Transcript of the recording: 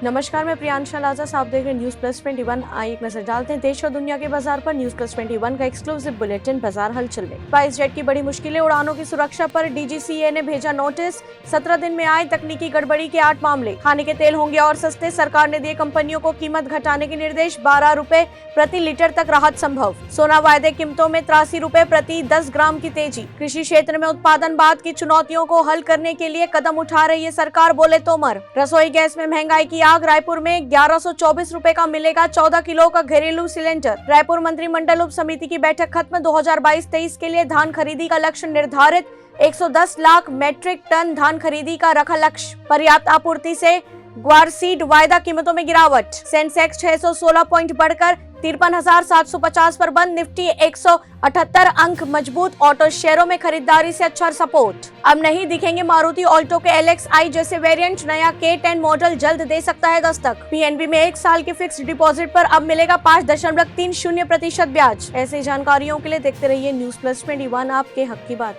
नमस्कार, मैं प्रियांशा लाजा। आप देख रहे हैं न्यूज प्लस 21। आइए एक नजर डालते हैं देश और दुनिया के बाजार पर। न्यूज प्लस 21 का एक्सक्लूसिव बुलेटिन बाजार हलचल में। स्पाइस जेट की बड़ी मुश्किलें, उड़ानों की सुरक्षा पर डीजीसीए ने भेजा नोटिस। 17 दिन में आए तकनीकी गड़बड़ी के 8 मामले। खाने के तेल होंगे और सस्ते, सरकार ने दिए कंपनियों को कीमत घटाने के निर्देश। 12 रुपए प्रति लीटर तक राहत संभव। सोना वायदे कीमतों में 83 रुपए प्रति 10 ग्राम की तेजी। कृषि क्षेत्र में उत्पादन बाद की चुनौतियों को हल करने के लिए कदम उठा रही है सरकार, बोले तोमर। रसोई गैस में महंगाई की आग, रायपुर में 1124 रुपए का मिलेगा 14 किलो का घरेलू सिलेंडर। रायपुर मंत्रिमंडल उप समिति की बैठक खत्म। 2022-23 के लिए धान खरीदी का लक्ष्य निर्धारित। 110 लाख मैट्रिक टन धान खरीदी का रखा लक्ष्य। पर्याप्त आपूर्ति से ग्वार सीड वायदा कीमतों में गिरावट। सेंसेक्स 616 पॉइंट बढ़कर 53,750 पर बंद। निफ्टी 178 अंक मजबूत। ऑटो शेयरों में खरीदारी से अच्छा सपोर्ट। अब नहीं दिखेंगे मारुति ऑल्टो के LXi जैसे वेरिएंट। नया K10 मॉडल जल्द दे सकता है दस्तक। PNB में 1 साल के फिक्स्ड डिपॉजिट पर अब मिलेगा 5.30% ब्याज। ऐसी जानकारियों के लिए देखते रहिए न्यूज प्लस 21, आपके हक की बात।